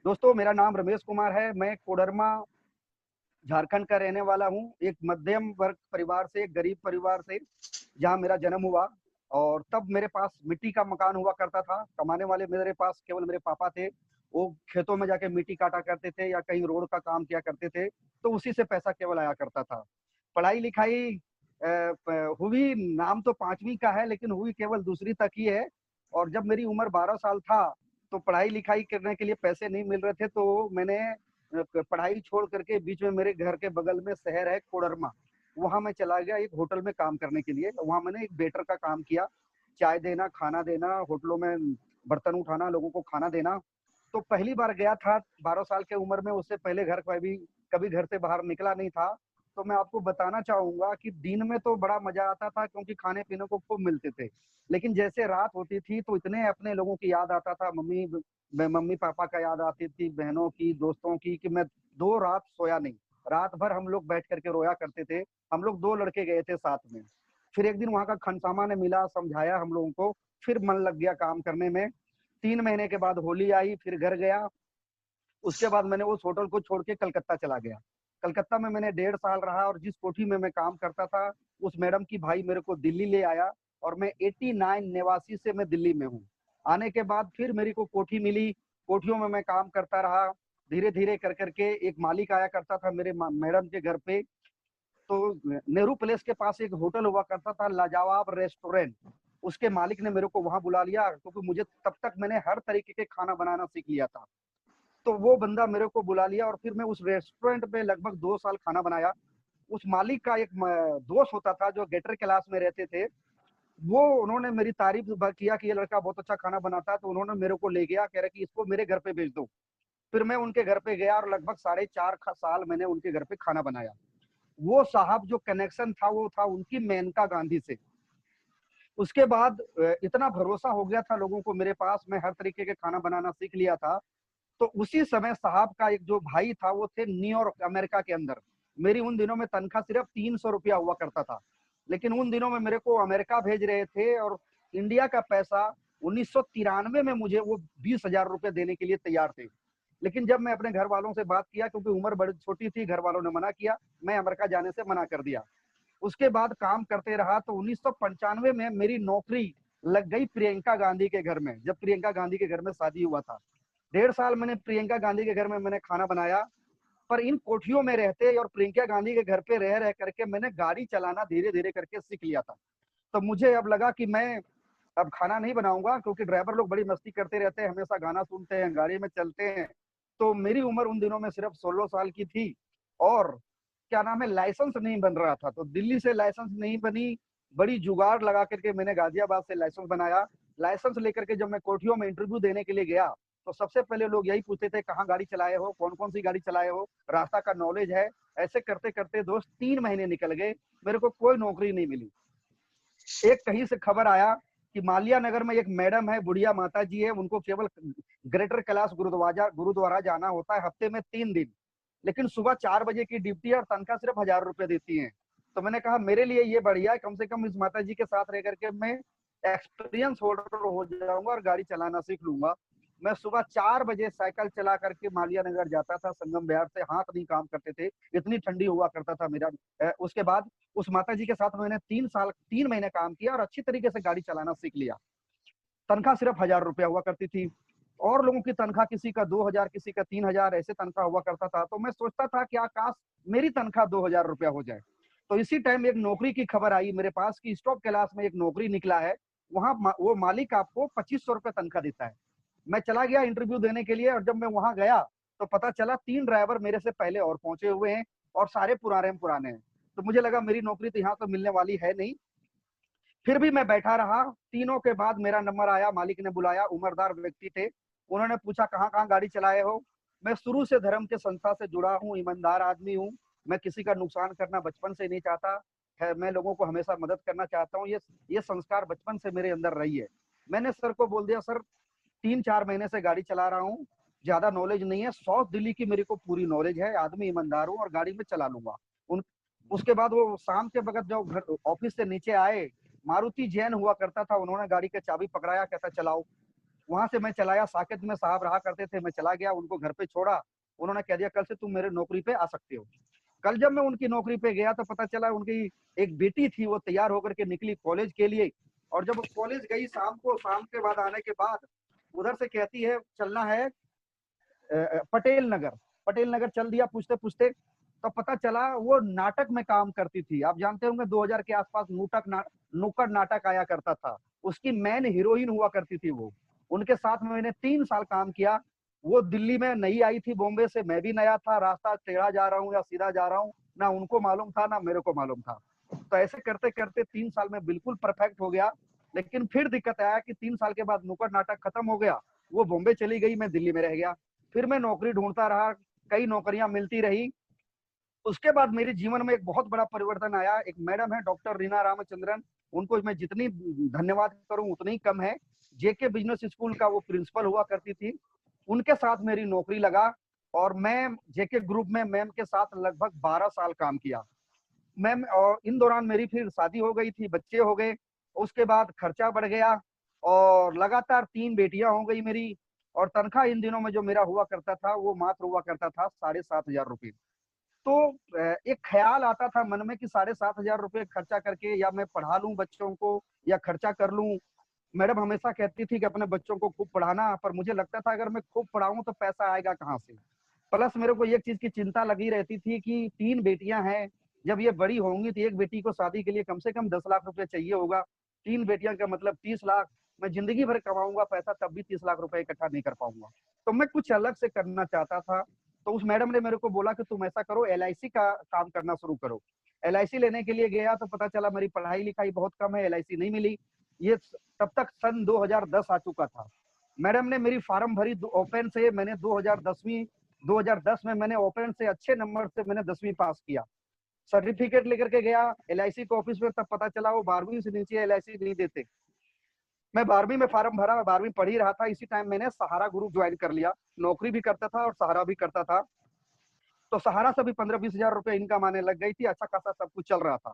दोस्तों, मेरा नाम रमेश कुमार है। मैं कोडरमा झारखंड का रहने वाला हूँ। एक मध्यम वर्ग परिवार से, एक गरीब परिवार से जहाँ मेरा जन्म हुआ। और तब मेरे पास मिट्टी का मकान हुआ करता था। कमाने वाले मेरे पास केवल मेरे पापा थे। वो खेतों में जाके मिट्टी काटा करते थे या कहीं रोड का काम किया करते थे, तो उसी से पैसा केवल आया करता था। पढ़ाई लिखाई हुई, नाम तो 5वीं का है लेकिन हुई केवल दूसरी तक ही है। और जब मेरी उम्र 12 साल था तो पढ़ाई लिखाई करने के लिए पैसे नहीं मिल रहे थे, तो मैंने पढ़ाई छोड़ करके बीच में मेरे घर के बगल में शहर है कोडरमा, वहां मैं चला गया एक होटल में काम करने के लिए। वहां मैंने एक वेटर का काम किया, चाय देना, खाना देना, होटलों में बर्तन उठाना, लोगों को खाना देना। तो पहली बार गया था 12 साल के उम्र में। उससे पहले घर का भी कभी घर से बाहर निकला नहीं था। तो मैं आपको बताना चाहूंगा कि दिन में तो बड़ा मजा आता था क्योंकि खाने पीने को खूब मिलते थे। लेकिन जैसे रात होती थी तो इतने अपने लोगों की याद आता था, मम्मी पापा का याद आती थी, बहनों की, दोस्तों की, कि मैं 2 रात सोया नहीं। रात भर हम लोग बैठ करके रोया करते थे। हम लोग 2 लड़के गए थे साथ में। फिर एक दिन वहां का खनसामा ने मिला, समझाया हम लोगों को, फिर मन लग गया काम करने में। 3 महीने के बाद होली आई, फिर घर गया। उसके बाद मैंने उस होटल को छोड़ के कलकत्ता चला गया। कलकत्ता में मैंने 1.5 साल रहा और जिस कोठी में मैं काम करता था, उस मैडम की भाई मेरे को दिल्ली ले आया। और मैं 89 नेवासी से मैं दिल्ली में हूँ। आने के बाद फिर मेरी को कोठी मिली। कोठियों में मैं काम करता रहा। धीरे धीरे कर करके एक मालिक आया करता था मेरे मैडम के घर पे। तो नेहरू प्लेस के पास एक होटल हुआ करता था, लाजवाब रेस्टोरेंट। उसके मालिक ने मेरे को वहां बुला लिया क्योंकि मुझे तब तक मैंने हर तरीके के खाना बनाना सीख लिया था। तो वो बंदा मेरे को बुला लिया और फिर मैं उस रेस्टोरेंट में लगभग 2 साल खाना बनाया। उस मालिक का एक दोस्त होता था जो गेटर क्लास में रहते थे। वो उन्होंने मेरी तारीफ किया कि ये लड़का बहुत अच्छा खाना बनाता है, तो उन्होंने मेरे को ले गया, कह रहे कि इसको मेरे घर पे भेज दो। फिर मैं उनके घर पे गया और लगभग 4.5 साल मैंने उनके घर पे खाना बनाया। वो साहब जो कनेक्शन था वो था उनकी मेनका गांधी से। उसके बाद इतना भरोसा हो गया था लोगों को मेरे पास, मैं हर तरीके के खाना बनाना सीख लिया था। तो उसी समय साहब का एक जो भाई था वो थे न्यूयॉर्क अमेरिका के अंदर। मेरी उन दिनों में तनख्वाह सिर्फ 300 रुपया हुआ करता था। लेकिन उन दिनों में मेरे को अमेरिका भेज रहे थे और इंडिया का पैसा 1993 में मुझे वो 20,000 रुपये देने के लिए तैयार थे। लेकिन जब मैं अपने घर वालों से बात किया, क्योंकि उम्र बड़ी छोटी थी, घर वालों ने मना किया, मैं अमेरिका जाने से मना कर दिया। उसके बाद काम करते रहा तो 1995 में मेरी नौकरी लग गई प्रियंका गांधी के घर में, जब प्रियंका गांधी के घर में शादी हुआ था। 1.5 साल मैंने प्रियंका गांधी के घर में मैंने खाना बनाया। पर इन कोठियों में रहते और प्रियंका गांधी के घर पे रह रह करके मैंने गाड़ी चलाना धीरे धीरे करके सीख लिया था। तो मुझे अब लगा कि मैं अब खाना नहीं बनाऊंगा क्योंकि ड्राइवर लोग बड़ी मस्ती करते रहते हैं, हमेशा गाना सुनते हैं, गाड़ी में चलते हैं। तो मेरी उम्र उन दिनों में सिर्फ 16 साल की थी। और क्या नाम है, लाइसेंस नहीं बन रहा था, तो दिल्ली से लाइसेंस नहीं बनी। बड़ी जुगाड़ लगा करके मैंने गाजियाबाद से लाइसेंस बनाया। लाइसेंस लेकर के जब मैं कोठियों में इंटरव्यू देने के लिए गया, तो सबसे पहले लोग यही पूछते थे कहाँ गाड़ी चलाए हो, कौन कौन सी गाड़ी चलाए हो, रास्ता का नॉलेज है। ऐसे करते करते दोस्त 3 महीने निकल गए, मेरे को कोई नौकरी नहीं मिली। एक कहीं से खबर आया कि मालिया नगर में एक मैडम है, बुढ़िया माता जी है, उनको केवल ग्रेटर कैलाश गुरुद्वारा जाना होता है हफ्ते में 3 दिन। लेकिन सुबह 4 बजे की ड्यूटी है और तनख्वाह सिर्फ 1,000 रुपए देती है। तो मैंने कहा मेरे लिए ये बढ़िया है, कम से कम इस माता जी के साथ रह करके मैं एक्सपीरियंस होल्डर हो जाऊंगा और गाड़ी चलाना सीख लूंगा। मैं सुबह 4 बजे साइकिल चला करके मालिया नगर जाता था, संगम बिहार से, हाथ नहीं काम करते थे, इतनी ठंडी हुआ करता था मेरा। उसके बाद उस माता जी के साथ मैंने 3 महीने काम किया और अच्छी तरीके से गाड़ी चलाना सीख लिया। तनख्वाह सिर्फ 1,000 रुपया हुआ करती थी। और लोगों की तनख्वाह किसी का 2,000, किसी का 3,000, ऐसे तनख्वाह हुआ करता था। तो मैं सोचता था कि आकाश मेरी तनख्वाह 2,000 रुपया हो जाए। तो इसी टाइम एक नौकरी की खबर आई मेरे पास कि स्टॉप क्लास में एक नौकरी निकला है। वहां वो मालिक आपको 2,500 रुपये तनख्वाह देता है। मैं चला गया इंटरव्यू देने के लिए और जब मैं वहां गया तो पता चला 3 ड्राइवर मेरे से पहले और पहुंचे हुए हैं और सारे पुराने पुराने हैं। तो मुझे लगा मेरी नौकरी तो यहाँ तो मिलने वाली है नहीं। फिर भी मैं बैठा रहा। तीनों के बाद मेरा नंबर आया, मालिक ने बुलाया, उम्रदार व्यक्ति थे। उन्होंने पूछा कहाँ कहाँ गाड़ी चलाए हो। मैं शुरू से धर्म के संस्था से जुड़ा हूँ, ईमानदार आदमी हूँ। मैं किसी का नुकसान करना बचपन से नहीं चाहता है, मैं लोगों को हमेशा मदद करना चाहता हूँ। ये संस्कार बचपन से मेरे अंदर रही है। मैंने सर को बोल दिया, सर 3-4 महीने से गाड़ी चला रहा हूँ, ज्यादा नॉलेज नहीं है, साउथ दिल्ली की मेरे को पूरी नॉलेज है, आदमी ईमानदार हूँ और गाड़ी में चला लूंगा। उन उसके बाद वो शाम के वक्त जब घर ऑफिस से नीचे आए, मारुति जैन हुआ करता था, उन्होंने गाड़ी का चाबी पकड़ाया, कहता चलाओ। वहां से मैं चलाया, साकेत में साहब रहा करते थे, मैं चला गया, उनको घर पे छोड़ा। उन्होंने कह दिया कल से तुम मेरे नौकरी पे आ सकते हो। कल जब मैं उनकी नौकरी पे गया तो पता चला उनकी एक बेटी थी, वो तैयार होकर के निकली कॉलेज के लिए। और जब वो कॉलेज गई शाम को, शाम के बाद आने के बाद उधर से कहती है चलना है पटेल नगर। पटेल नगर चल दिया पूछते पूछते, तो पता चला वो नाटक में काम करती थी। आप जानते होंगे 2000 के आसपास नुक्कड़ नाटक आया करता था, उसकी मेन हीरोइन हुआ करती थी वो। उनके साथ में मैंने 3 साल काम किया। वो दिल्ली में नई आई थी बॉम्बे से, मैं भी नया था, रास्ता टेढ़ा जा रहा हूँ या सीधा जा रहा हूँ ना उनको मालूम था ना मेरे को मालूम था। तो ऐसे करते करते 3 साल में बिल्कुल परफेक्ट हो गया। लेकिन फिर दिक्कत आया कि 3 साल के बाद नुक्कड़ नाटक खत्म हो गया, वो बॉम्बे चली गई, मैं दिल्ली में रह गया। फिर मैं नौकरी ढूंढता रहा, कई नौकरियां मिलती रही। उसके बाद मेरे जीवन में एक बहुत बड़ा परिवर्तन आया। एक मैडम है डॉक्टर रीना रामचंद्रन, उनको मैं जितनी धन्यवाद करूं उतनी कम है। जेके बिजनेस स्कूल का वो प्रिंसिपल हुआ करती थी, उनके साथ मेरी नौकरी लगा। और मैं जेके ग्रुप में मैम के साथ लगभग 12 साल काम किया। मैम, और इन दौरान मेरी फिर शादी हो गई थी, बच्चे हो गए। उसके बाद खर्चा बढ़ गया और लगातार 3 बेटियां हो गई मेरी। और तनख्वाह इन दिनों में जो मेरा हुआ करता था वो मात्र हुआ करता था 7,500 रुपये। तो एक ख्याल आता था मन में कि 7,500 रुपये खर्चा करके या मैं पढ़ा लूं बच्चों को या खर्चा कर लूं। मैडम हमेशा कहती थी कि अपने बच्चों को खूब पढ़ाना, पर मुझे लगता था अगर मैं खूब पढ़ाऊं तो पैसा आएगा कहाँ से। प्लस मेरे को एक चीज की चिंता लगी रहती थी कि 3 बेटियां हैं, जब ये बड़ी होंगी तो एक बेटी को शादी के लिए कम से कम 10 लाख रुपए चाहिए होगा। 3 बेटियां का मतलब 30 लाख। मैं जिंदगी भर कमाऊंगा पैसा तब भी 30 लाख रुपए इकट्ठा नहीं कर पाऊंगा। तो मैं कुछ अलग से करना चाहता था। तो उस मैडम ने मेरे को बोला कि तुम ऐसा करो, LIC का काम करना शुरू करो। LIC लेने के लिए गया तो पता चला मेरी पढ़ाई लिखाई बहुत कम है, LIC नहीं मिली। ये तब तक सन 2010 आ चुका था। मैडम ने मेरी फार्म भरी ओपन से, मैंने 2010 में मैंने ओपन से अच्छे नंबर से मैंने 10वीं पास किया। सर्टिफिकेट लेकर के गया LIC के ऑफिस में, तब पता चला वो 12वीं से नीचे LIC नहीं देते। मैं 12वीं में फार्म भरा, मैं 12वीं पढ़ ही रहा था, इसी टाइम मैंने सहारा ग्रुप ज्वाइन कर लिया। नौकरी भी करता था और सहारा भी करता था। तो सहारा से भी 15-20 हजार रुपए इनकम आने लग गई थी, अच्छा खासा सब कुछ चल रहा था।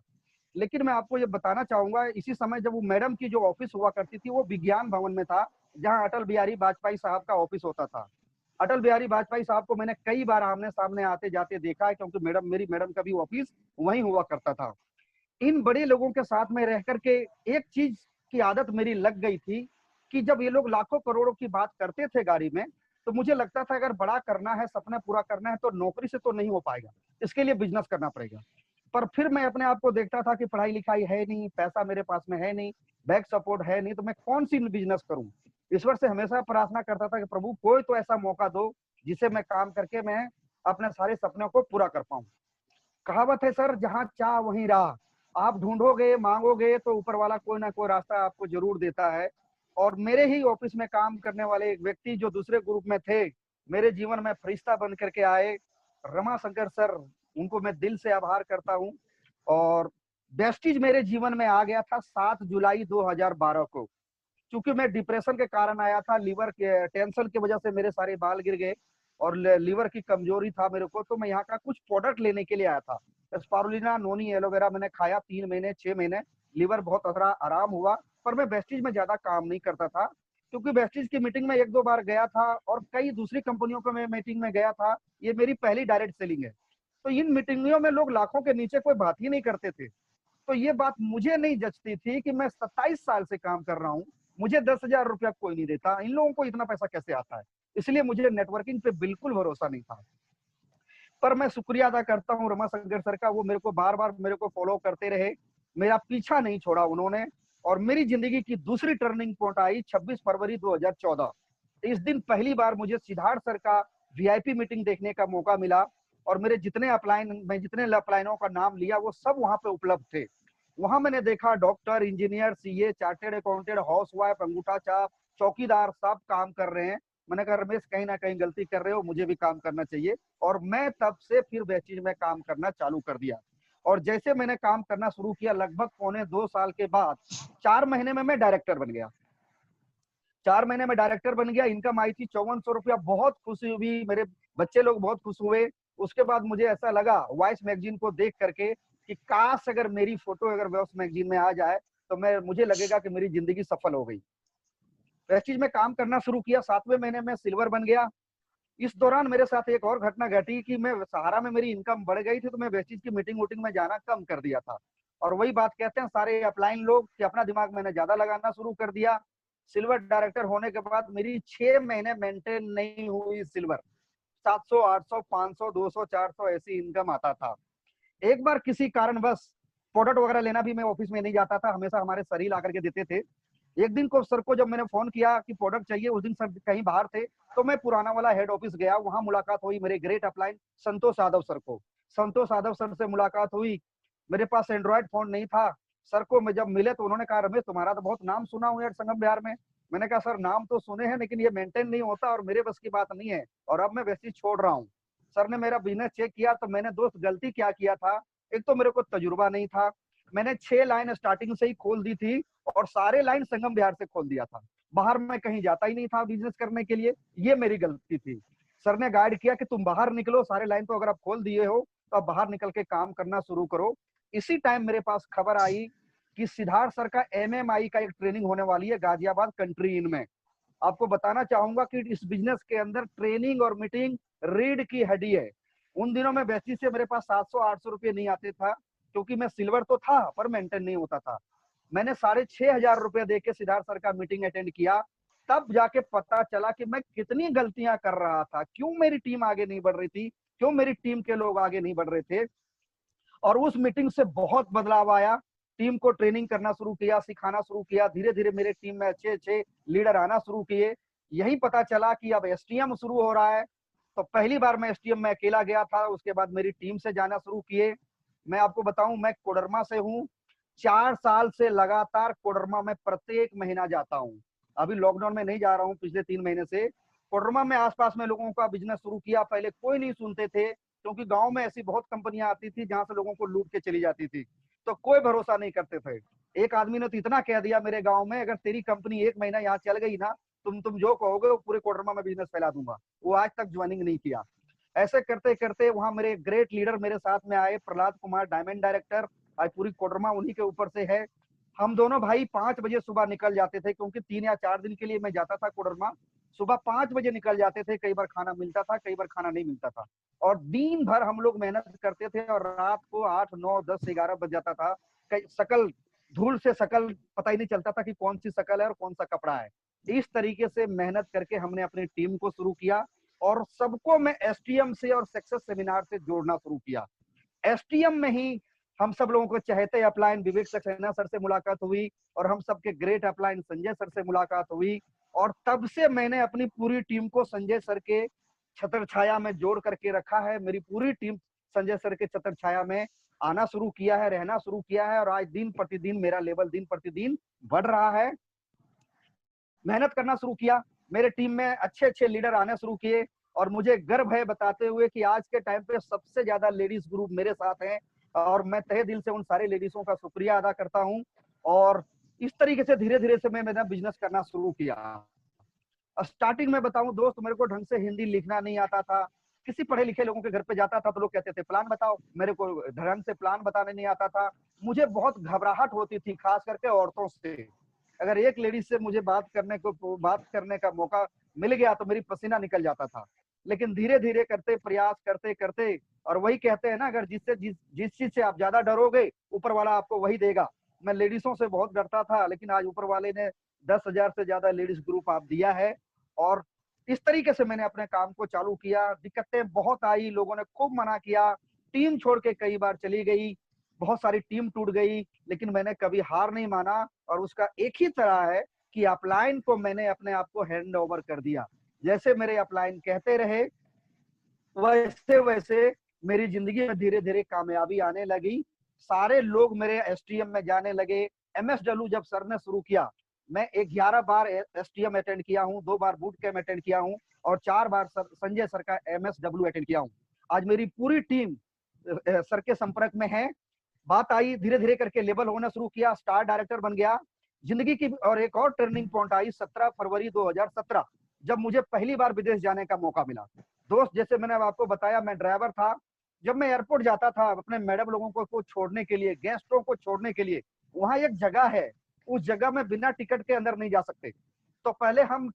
लेकिन मैं आपको ये बताना चाहूंगा, इसी समय जब वो मैडम की जो ऑफिस हुआ करती थी वो विज्ञान भवन में था, जहां अटल बिहारी वाजपेयी साहब का ऑफिस होता था। अटल बिहारी वाजपेयी साहब को मैंने कई बार आमने सामने आते जाते देखा है, क्योंकि मेरी मैडम का भी ऑफिस वहीं हुआ करता था। इन बड़े लोगों के साथ में रह करके एक चीज की आदत मेरी लग गई थी कि जब ये लोग लाखों करोड़ों की बात करते थे गाड़ी में, तो मुझे लगता था अगर बड़ा करना है, सपना पूरा करना है, तो नौकरी से तो नहीं हो पाएगा, इसके लिए बिजनेस करना पड़ेगा। पर फिर मैं अपने आप को देखता था कि पढ़ाई लिखाई है नहीं, पैसा मेरे पास में है नहीं, बैक सपोर्ट है नहीं, तो मैं कौन सी बिजनेस करूं। ईश्वर से हमेशा प्रार्थना करता था कि प्रभु कोई तो ऐसा मौका दो जिसे मैं काम करके मैं अपने सारे सपनों को पूरा कर पाऊं। कहावत है सर, जहां चाह वहीं राह। आप ढूंढोगे मांगोगे तो ऊपर वाला कोई ना कोई रास्ता आपको जरूर देता है। और मेरे ही ऑफिस में काम करने वाले एक व्यक्ति जो दूसरे ग्रुप में थे, मेरे जीवन में फरिश्ता बन करके आए, रमा शंकर सर, उनको मैं दिल से आभार करता हूँ। और वेस्टीज मेरे जीवन में आ गया था 7 जुलाई 2012 को। चूंकि मैं डिप्रेशन के कारण आया था, लीवर के टेंशन की वजह से मेरे सारे बाल गिर गए और लीवर की कमजोरी था मेरे को, तो मैं यहाँ का कुछ प्रोडक्ट लेने के लिए आया था। स्पारुलिना, नोनी, एलोवेरा मैंने खाया 3 महीने 6 महीने, लीवर बहुत आराम हुआ। पर मैं वेस्टीज में ज्यादा काम नहीं करता था, क्योंकि वेस्टीज की मीटिंग में 1-2 बार गया था और कई दूसरी कंपनियों को मैं मीटिंग में गया था। ये मेरी पहली डायरेक्ट सेलिंग है। तो इन मीटिंगों में लोग लाखों के नीचे कोई बात ही नहीं करते थे। तो ये बात मुझे नहीं जचती थी कि मैं 27 साल से काम कर रहा हूँ, मुझे 10,000 रुपया कोई नहीं देता, इन लोगों को इतना पैसा कैसे आता है। इसलिए मुझे नेटवर्किंग पे बिल्कुल भरोसा नहीं था। पर मैं शुक्रिया अदा करता हूँ रमा शंकर सर का, वो मेरे को बार बार मेरे को फॉलो करते रहे, मेरा पीछा नहीं छोड़ा उन्होंने। और मेरी जिंदगी की दूसरी टर्निंग पॉइंट आई 26 फरवरी 2014। इस दिन पहली बार मुझे सिद्धार्थ सर का VIP मीटिंग देखने का मौका मिला। और मेरे जितने अपलाइन, मैं जितने अपलाइनों का नाम लिया वो सब वहां पे उपलब्ध थे। वहां मैंने देखा doctor, engineer, CA, chartered accountant, house wife, अंगूठा छाप, चौकीदार सब काम कर रहे हैं। मैंने कहा रमेश कहीं ना कहीं गलती कर रहे हो, मुझे भी काम करना चाहिए। और मैं तब से फिर वह चीज में काम करना चालू कर दिया। और जैसे मैंने काम करना शुरू किया, लगभग 1.25 साल के बाद 4 महीने में मैं डायरेक्टर बन गया। 4 महीने में डायरेक्टर बन गया, इनकम आई थी 5400 रुपया। बहुत खुशी हुई, मेरे बच्चे लोग बहुत खुश हुए। उसके बाद मुझे ऐसा लगा वॉइस मैगजीन को देख करके कि काश अगर मेरी फोटो अगर वॉइस मैगजीन में आ जाए तो मुझे लगेगा कि मेरी जिंदगी सफल हो गई। वेस्टीज में काम करना शुरू किया, 7वें महीने में सिल्वर बन गया। इस दौरान मेरे साथ एक और घटना घटी कि मैं सहारा में मेरी इनकम बढ़ गई थी, तो मैं वेस्टीज की मीटिंग वूटिंग में जाना कम कर दिया था। और वही बात कहते हैं सारे अपलाइन लोग कि अपना दिमाग मैंने ज्यादा लगाना शुरू कर दिया। सिल्वर डायरेक्टर होने के बाद मेरी 6 महीने मेंटेन नहीं हुई सिल्वर। 700, 800, 500, 200, 400 ऐसी इनकम आता था। एक बार किसी कारणवश प्रोडक्ट वगैरह लेना भी मैं ऑफिस में नहीं जाता था, हमेशा हमारे सर ही ला करके देते थे। एक दिन को सर को जब मैंने फोन किया कि प्रोडक्ट चाहिए, उस दिन सर कहीं बाहर थे, तो मैं पुराना वाला हेड ऑफिस गया। वहां मुलाकात हुई मेरे great upline Santosh Yadav sir को। संतोष यादव सर से मुलाकात हुई। मेरे पास एंड्रॉयड फोन नहीं था। सर को मैं जब मिले तो उन्होंने कहा, रमेश तुम्हारा तो बहुत नाम सुना हूं यार संगम बिहार में। मैंने कहा सर नाम तो सुने हैं, लेकिन ये मेंटेन नहीं होता और मेरे बस की बात नहीं है, और अब मैं वैसे ही छोड़ रहा हूँ। सर ने मेरा बिजनेस चेक किया तो मैंने दोस्त गलती क्या किया था, एक तो मेरे को तजुर्बा नहीं था। मैंने 6 लाइन स्टार्टिंग से ही खोल दी थी और सारे लाइन संगम बिहार से खोल दिया था। बाहर मैं कहीं जाता ही नहीं था बिजनेस करने के लिए, ये मेरी गलती थी। सर ने गाइड किया कि तुम बाहर निकलो, सारे लाइन तो अगर आप खोल दिए हो तो आप बाहर निकल के काम करना शुरू करो। इसी टाइम मेरे पास खबर आई कि सिद्धार्थ सर का एमएमआई का एक ट्रेनिंग होने वाली है गाजियाबाद कंट्री इन में। आपको बताना चाहूंगा कि इस बिजनेस के अंदर ट्रेनिंग और मीटिंग रीढ़ की हड्डी है। उन दिनों में बेसिस से मेरे पास 700-800 रुपये नहीं आते था, क्योंकि मैं सिल्वर तो था पर मेंटेन नहीं होता था। मैंने 6,500 रुपये दे के सिद्धार्थ सर का मीटिंग अटेंड किया। तब जाके पता चला कि मैं कितनी गलतियां कर रहा था, क्यों मेरी टीम आगे नहीं बढ़ रही थी, क्यों मेरी टीम के लोग आगे नहीं बढ़ रहे थे। और उस मीटिंग से बहुत बदलाव आया। टीम को ट्रेनिंग करना शुरू किया, सिखाना शुरू किया, धीरे धीरे मेरे टीम में अच्छे अच्छे लीडर आना शुरू किए। यही पता चला कि अब एसटीएम शुरू हो रहा है। तो पहली बार मैं एसटीएम में अकेला गया था, उसके बाद मेरी टीम से जाना शुरू किए। मैं आपको बताऊं, मैं कोडरमा से हूँ। 4 साल से लगातार कोडरमा में प्रत्येक महीना जाता हूँ। अभी लॉकडाउन में नहीं जा रहा हूँ, पिछले 3 महीने से। कोडरमा में आसपास में लोगों का बिजनेस शुरू किया। पहले कोई नहीं सुनते थे, क्योंकि गांव में ऐसी बहुत कंपनियां आती थी जहां से लोगों को लूट के चली जाती थी, तो कोई भरोसा नहीं करते थे। एक आदमी ने तो इतना कह दिया मेरे गांव में, अगर तेरी कंपनी 1 महीना यहाँ चल गई ना, तुम जो कहोगे वो पूरे कोडरमा में बिजनेस फैला दूंगा। वो आज तक ज्वाइनिंग नहीं किया। ऐसे करते करते वहां मेरे ग्रेट लीडर मेरे साथ में आए, प्रहलाद कुमार डायमंड डायरेक्टर। आज पूरी कोडरमा उन्हीं के ऊपर से है। हम दोनों भाई 5 बजे सुबह निकल जाते थे, क्योंकि 3 या 4 दिन के लिए मैं जाता था कोडरमा। सुबह 5 बजे निकल जाते थे, कई बार खाना मिलता था, कई बार खाना नहीं मिलता था। और दिन भर हम लोग मेहनत करते थे और रात को 8, 9, 10, 11 बज जाता था। शकल धूल से शकल पता ही नहीं चलता था कि कौन सी शकल है और कौन सा कपड़ा है। इस तरीके से मेहनत करके हमने अपनी टीम को शुरू किया और सबको मैं एसटीएम से और सक्सेस सेमिनार से जोड़ना शुरू किया। एसटीएम में ही हम सब लोगों को चहेते अपलाइन विवेक सक्सेना सर से मुलाकात हुई और हम सबके ग्रेट अपलाइन संजय सर से मुलाकात हुई। और तब से मैंने अपनी पूरी टीम को संजय सर के छत्र छाया में जोड़ करके रखा है। मेरी पूरी टीम संजय सर के छत्र छाया में आना शुरू किया है, रहना शुरू किया है, और आज दिन प्रतिदिन मेरा लेवल दिन प्रतिदिन बढ़ रहा है। मेहनत करना शुरू किया, मेरे टीम में अच्छे अच्छे लीडर आने शुरू किए, और मुझे गर्व है बताते हुए कि आज के टाइम पे सबसे ज्यादा लेडीज ग्रुप मेरे साथ हैं। और मैं तहे दिल से उन सारे लेडीजों का शुक्रिया अदा करता हूं। और इस तरीके से धीरे धीरे से मैं मेरा बिजनेस करना शुरू किया। स्टार्टिंग में बताऊं दोस्त, मेरे को ढंग से हिंदी लिखना नहीं आता था। किसी पढ़े लिखे लोगों के घर पे जाता था तो लोग कहते थे प्लान बताओ, मेरे को ढंग से प्लान बताने नहीं आता था। मुझे बहुत घबराहट होती थी, खास करके औरतों से। अगर एक लेडीज से मुझे बात करने का मौका मिल गया तो मेरी पसीना निकल जाता था। लेकिन धीरे धीरे करते, प्रयास करते करते, और वही कहते हैं ना, अगर जिस चीज से आप ज्यादा डरोगे ऊपर वाला आपको वही देगा। मैं लेडीजों से बहुत डरता था, लेकिन आज ऊपर वाले ने 10,000 से ज्यादा लेडीज ग्रुप आप दिया है। और इस तरीके से मैंने अपने काम को चालू किया। दिक्कतें बहुत आई, लोगों ने खूब मना किया, टीम छोड़ के कई बार चली गई, बहुत सारी टीम टूट गई, लेकिन मैंने कभी हार नहीं माना। और उसका एक ही तरह है कि अपलाइन को मैंने अपने आप को हैंड ओवर कर दिया। जैसे मेरे अपलाइन कहते रहे, वैसे वैसे मेरी जिंदगी में धीरे धीरे कामयाबी आने लगी। सारे लोग मेरे एसटीएम में जाने लगे। एमएसडब्ल्यू जब सर ने शुरू किया, मैं 11 बार एसटीएम अटेंड किया हूँ, 2 बार बूट कैंप अटेंड किया हूँ, और 4 बार संजय सर का एमएसडब्ल्यू अटेंड किया हूँ। आज मेरी पूरी टीम सर के संपर्क में है। बात आई, धीरे धीरे करके लेवल होना शुरू किया, स्टार डायरेक्टर बन गया जिंदगी की। और एक और टर्निंग पॉइंट आई 17 फरवरी 2017, जब मुझे पहली बार विदेश जाने का मौका मिला। दोस्त, जैसे मैंने आपको बताया, मैं ड्राइवर था। जब मैं एयरपोर्ट जाता था अपने मैडम लोगों को छोड़ने के लिए, गेस्टों को छोड़ने के लिए, वहां एक जगह है, उस जगह में बिना टिकट के अंदर नहीं जा सकते। तो पहले हम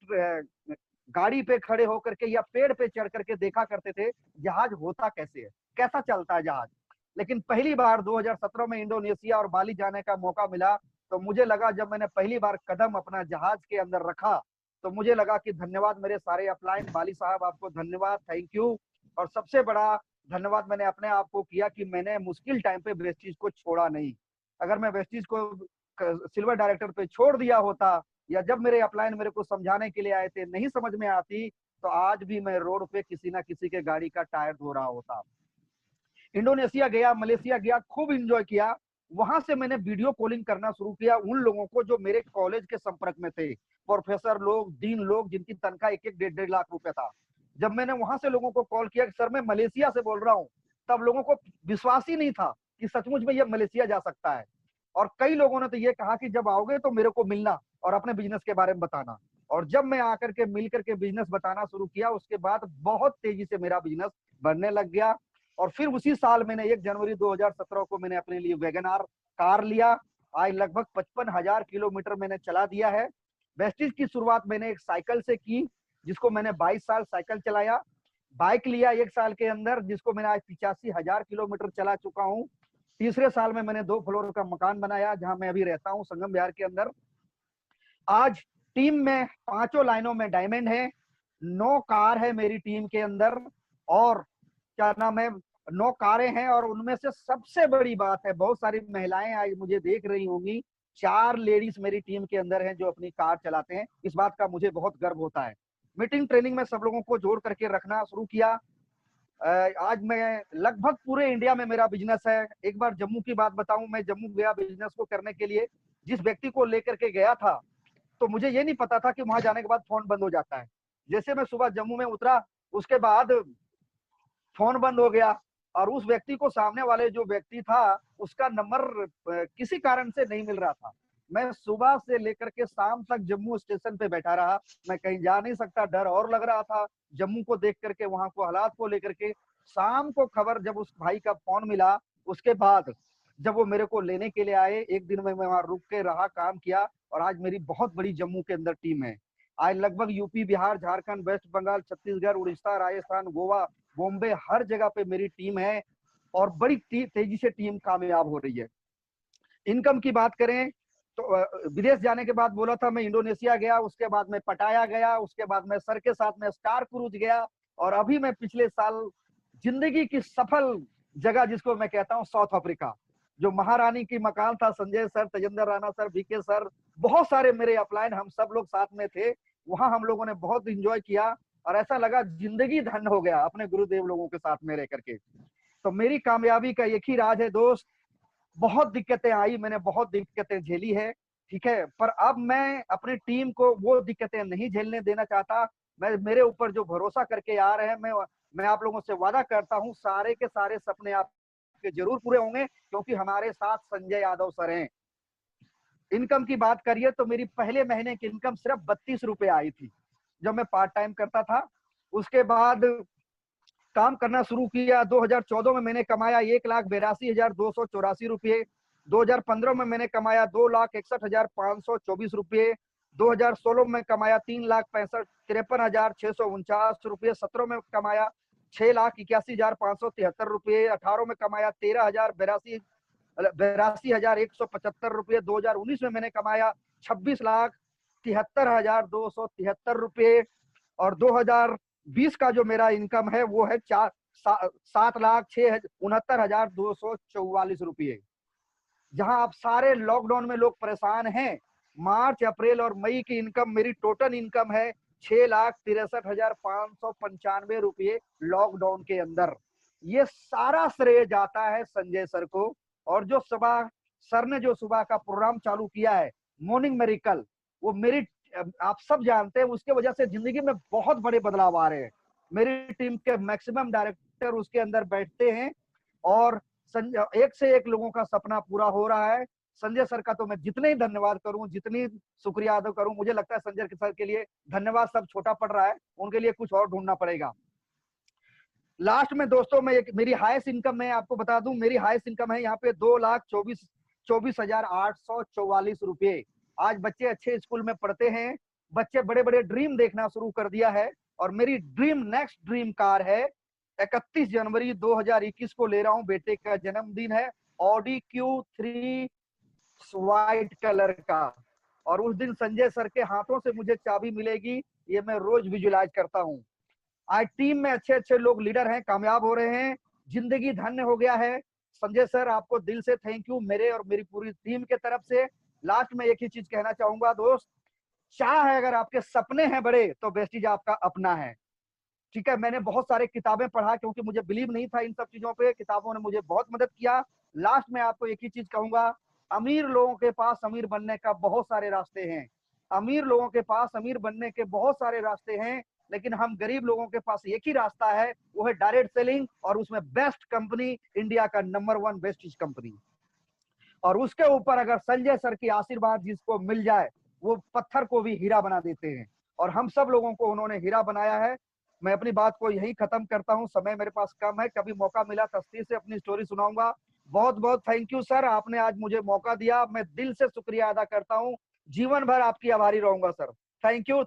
गाड़ी पे खड़े होकर के या पेड़ पे चढ़ करके देखा करते थे जहाज होता कैसे है, कैसा चलता है जहाज। लेकिन पहली बार 2017 में इंडोनेशिया और बाली जाने का मौका मिला, तो मुझे लगा, जब मैंने पहली बार कदम अपना जहाज के अंदर रखा, तो मुझे लगा कि धन्यवाद मेरे सारे अपलाइन, बाली साहब आपको धन्यवाद, थैंक यू। और सबसे बड़ा धन्यवाद मैंने अपने आप को किया कि मैंने मुश्किल टाइम पे वेस्टीज को छोड़ा नहीं। अगर मैं वेस्टीज को सिल्वर डायरेक्टर पे छोड़ दिया होता, या जब मेरे अपलाइन मेरे को समझाने के लिए आए थे नहीं समझ में आती, तो आज भी मैं रोड पे किसी ना किसी के गाड़ी का टायर धो रहा होता। इंडोनेशिया गया, मलेशिया गया, खूब इंजॉय किया। वहां से मैंने वीडियो कॉलिंग करना शुरू किया उन लोगों को जो मेरे कॉलेज के संपर्क में थे, प्रोफेसर लोग, डीन लोग, जिनकी तनख्वाह 1-1, 1.5 लाख रुपए था। जब मैंने वहां से लोगों को कॉल किया कि सर मैं मलेशिया से बोल रहा हूँ, तब लोगों को विश्वास ही नहीं था कि सचमुच में ये मलेशिया जा सकता है। और कई लोगों ने तो ये कहा कि जब आओगे तो मेरे को मिलना और अपने बिजनेस के बारे में बताना। और जब मैं आकर के मिल करके बिजनेस बताना शुरू किया, उसके बाद बहुत तेजी से मेरा बिजनेस बढ़ने लग गया। और फिर उसी साल मैंने 1 जनवरी 2017 को मैंने अपने लिए वैगन आर कार लिया। आज लगभग 55,000 किलोमीटर मैंने चला दिया है। वेस्टीज की शुरुआत मैंने एक साइकिल से की, जिसको मैंने 22 साल साइकिल चलाया। बाइक लिया 1 साल के अंदर, जिसको मैंने आज 85,000 किलोमीटर चला चुका हूँ। तीसरे साल में मैंने 2 फ्लोर का मकान बनाया, जहां मैं अभी रहता हूँ, संगम विहार के अंदर। आज टीम में 5 लाइनों में डायमंड है, 9 कार है मेरी टीम के अंदर, और क्या नाम है, 9 कारें हैं। और उनमें से सबसे बड़ी बात है, बहुत सारी महिलाएं आज मुझे देख रही होंगी, 4 लेडीज मेरी टीम के अंदर हैं जो अपनी कार चलाते हैं। इस बात का मुझे बहुत गर्व होता है। मीटिंग ट्रेनिंग में सब लोगों को जोड़ करके रखना शुरू किया। आज मैं लगभग पूरे इंडिया में मेरा बिजनेस है। एक बार जम्मू की बात बताऊं, मैं जम्मू गया बिजनेस को करने के लिए। जिस व्यक्ति को लेकर के गया था, तो मुझे ये नहीं पता था कि वहां जाने के बाद फोन बंद हो जाता है। जैसे मैं सुबह जम्मू में उतरा, उसके बाद फोन बंद हो गया। और उस व्यक्ति को, सामने वाले जो व्यक्ति था, उसका नंबर किसी कारण से नहीं मिल रहा था। मैं सुबह से लेकर के शाम तक जम्मू स्टेशन पे बैठा रहा। मैं कहीं जा नहीं सकता, डर और लग रहा था जम्मू को देख करके, वहां को हालात को लेकर के। शाम को खबर जब उस भाई का फोन मिला, उसके बाद जब वो मेरे को लेने के लिए आए, एक दिन में मैं वहां रुक के रहा, काम किया। और आज मेरी बहुत बड़ी जम्मू के अंदर टीम है। आज लगभग यूपी, बिहार, झारखंड, वेस्ट बंगाल, छत्तीसगढ़, उड़ीसा, राजस्थान, गोवा, बॉम्बे, हर जगह पे मेरी टीम है। और बड़ी तेजी से टीम कामयाब हो रही है। इनकम की बात करें तो विदेश जाने के बाद बोला था, मैं इंडोनेशिया गया, उसके बाद मैं पटाया गया, उसके बाद मैं सर के साथ में स्टार क्रूज गया। और अभी मैं पिछले साल जिंदगी की सफल जगह, जिसको मैं कहता हूँ साउथ अफ्रीका, जो महारानी की मकान था, Sanjay sir, Tejendra Rana sir, B K sir, बहुत सारे मेरे अपलाइन, हम सब लोग साथ में थे। वहां हम लोगों ने बहुत इंजॉय किया। और ऐसा लगा जिंदगी धन्य हो गया अपने गुरुदेव लोगों के साथ में रह करके। तो मेरी कामयाबी का एक ही राज है दोस्त, बहुत दिक्कतें आई, मैंने बहुत दिक्कतें झेली है, ठीक है, पर अब मैं अपनी टीम को वो दिक्कतें नहीं झेलने देना चाहता। मैं, मेरे ऊपर जो भरोसा करके आ रहे हैं, मैं आप लोगों से वादा करता हूं, सारे के सारे सपने आपके जरूर पूरे होंगे, क्योंकि हमारे साथ संजय यादव सर हैं। इनकम की बात करिए तो मेरी पहले महीने की इनकम सिर्फ 32 रुपए आई थी, जब मैं पार्ट टाइम करता था। उसके बाद काम करना शुरू किया। 2014 में मैंने कमाया 1,82,284 रुपये। 2015 में मैंने कमाया 2,61,524 रुपये। 2016 में कमाया 3,63,649 रुपये। 17 में कमाया 6,81,573 रुपये। 18 में कमाया 82,175 रुपये। 2019 में मैंने कमाया 26,73,273 रुपये। और 2020 का जो मेरा इनकम है वो है 7,69,244 रुपये। जहां आप सारे लॉकडाउन में लोग परेशान हैं, मार्च, अप्रैल और मई की इनकम, मेरी टोटल इनकम है 6,63,595 रुपये लॉकडाउन के अंदर। ये सारा श्रेय जाता है संजय सर को। और जो सुबह सर ने जो सुबह का प्रोग्राम चालू किया है, मॉर्निंग मेरिकल, वो मेरी, आप सब जानते हैं, उसके वजह से जिंदगी में बहुत बड़े बदलाव आ रहे हैं। मेरी टीम के मैक्सिमम डायरेक्टर उसके अंदर बैठते हैं, और एक से एक लोगों का सपना पूरा हो रहा है। संजय सर का तो मैं जितने ही धन्यवाद करूं, जितनी शुक्रिया अदा करूं, मुझे लगता है संजय सर के लिए धन्यवाद सब छोटा पड़ रहा है, उनके लिए कुछ और ढूंढना पड़ेगा। लास्ट में दोस्तों, मैं एक मेरी हाईएस्ट इनकम, मैं आपको बता दूं, मेरी हाईएस्ट इनकम है यहाँ पे 2,24,24,844 रुपये। आज बच्चे अच्छे स्कूल में पढ़ते हैं, बच्चे बड़े बड़े ड्रीम देखना शुरू कर दिया है। और मेरी नेक्स्ट ड्रीम कार है, 31 जनवरी 2021 को ले रहा हूं, बेटे का जन्मदिन है, ऑडी Q3 व्हाइट कलर का। और उस दिन संजय सर के हाथों से मुझे चाबी मिलेगी, ये मैं रोज विजुलाइज करता हूँ। आज टीम में अच्छे अच्छे लोग लीडर हैं, कामयाब हो रहे हैं, जिंदगी धन्य हो गया है। संजय सर आपको दिल से थैंक यू, मेरे और मेरी पूरी टीम के तरफ से। लास्ट में एक ही चीज कहना चाहूंगा दोस्त, चाह है अगर आपके सपने हैं बड़े तो वेस्टीज आपका अपना है। ठीक है, मैंने बहुत सारे किताबें पढ़ा क्योंकि मुझे बिलीव नहीं था इन सब चीजों पे, किताबों ने मुझे बहुत मदद किया। लास्ट में आपको एक ही चीज कहूंगा, अमीर लोगों के पास अमीर बनने का बहुत सारे रास्ते हैं, अमीर लोगों के पास अमीर बनने के बहुत सारे रास्ते हैं, लेकिन हम गरीब लोगों के पास एक ही रास्ता है, वो है डायरेक्ट सेलिंग, और उसमें बेस्ट कंपनी, इंडिया का नंबर 1 वेस्टीज कंपनी। और उसके ऊपर अगर संजय सर की आशीर्वाद जिसको मिल जाए, वो पत्थर को भी हीरा बना देते हैं, और हम सब लोगों को उन्होंने हीरा बनाया है। मैं अपनी बात को यही खत्म करता हूं, समय मेरे पास कम है, कभी मौका मिला तस्वीर से अपनी स्टोरी सुनाऊंगा। बहुत बहुत थैंक यू सर, आपने आज मुझे मौका दिया, मैं दिल से शुक्रिया अदा करता हूं, जीवन भर आपकी आभारी रहूंगा सर। Thank you.